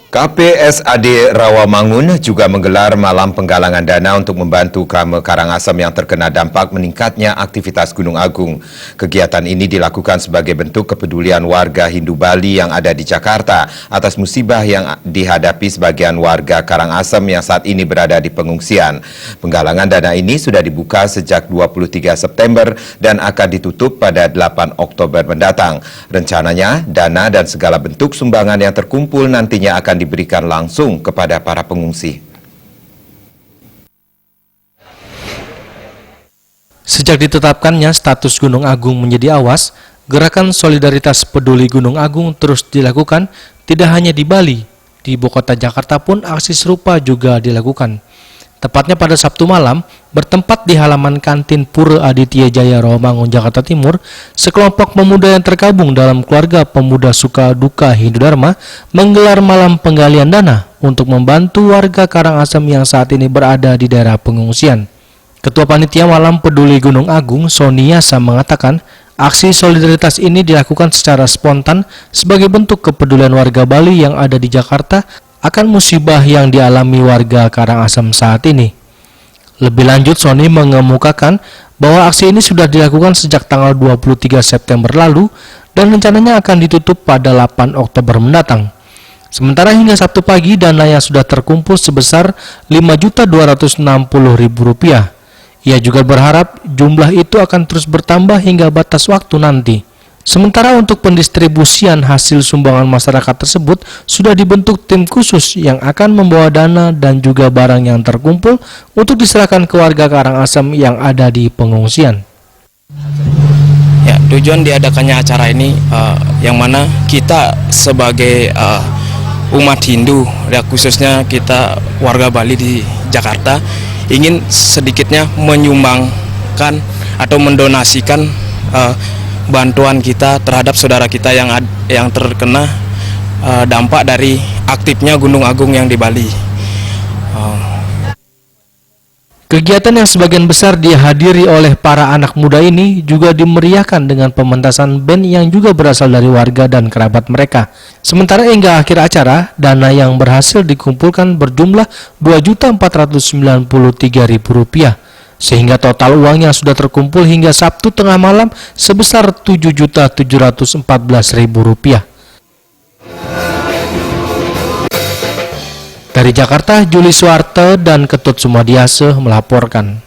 KPSAD Rawamangun juga menggelar malam penggalangan dana untuk membantu Krame Karangasem yang terkena dampak meningkatnya aktivitas Gunung Agung. Kegiatan ini dilakukan sebagai bentuk kepedulian warga Hindu Bali yang ada di Jakarta atas musibah yang dihadapi sebagian warga Karangasem yang saat ini berada di pengungsian. Penggalangan dana ini sudah dibuka sejak 23 September dan akan ditutup pada 8 Oktober mendatang. Rencananya, dana dan segala bentuk sumbangan yang terkumpul nantinya akan diberikan langsung kepada para pengungsi. Sejak ditetapkannya status Gunung Agung menjadi awas, gerakan solidaritas peduli Gunung Agung terus dilakukan tidak hanya di Bali. Di ibu kota Jakarta pun aksi serupa juga dilakukan. Tepatnya pada Sabtu malam, bertempat di halaman kantin Pura Aditya Jaya Rawamangun, Jakarta Timur, sekelompok pemuda yang tergabung dalam keluarga pemuda suka duka Hindu Dharma menggelar malam penggalian dana untuk membantu warga Karangasem yang saat ini berada di daerah pengungsian. Ketua Panitia Malam Peduli Gunung Agung, Soniasa, mengatakan aksi solidaritas ini dilakukan secara spontan sebagai bentuk kepedulian warga Bali yang ada di Jakarta akan musibah yang dialami warga Karangasem saat ini. Lebih lanjut, Sony mengemukakan bahwa aksi ini sudah dilakukan sejak tanggal 23 September lalu dan rencananya akan ditutup pada 8 Oktober mendatang. Sementara hingga Sabtu pagi, dana yang sudah terkumpul sebesar Rp5.260.000. Ia juga berharap jumlah itu akan terus bertambah hingga batas waktu nanti. Sementara untuk pendistribusian hasil sumbangan masyarakat tersebut sudah dibentuk tim khusus yang akan membawa dana dan juga barang yang terkumpul untuk diserahkan ke warga Karangasem yang ada di pengungsian. Ya, tujuan diadakannya acara ini yang mana kita sebagai umat Hindu, ya khususnya kita warga Bali di Jakarta, ingin sedikitnya menyumbangkan atau mendonasikan bantuan kita terhadap saudara kita yang terkena dampak dari aktifnya Gunung Agung yang di Bali. Kegiatan yang sebagian besar dihadiri oleh para anak muda ini juga dimeriahkan dengan pementasan band yang juga berasal dari warga dan kerabat mereka. Sementara hingga akhir acara, dana yang berhasil dikumpulkan berjumlah Rp2.493.000. Sehingga total uang yang sudah terkumpul hingga Sabtu tengah malam sebesar Rp7.714.000. Dari Jakarta, Juli Suwarte dan Ketut Sumadiase melaporkan.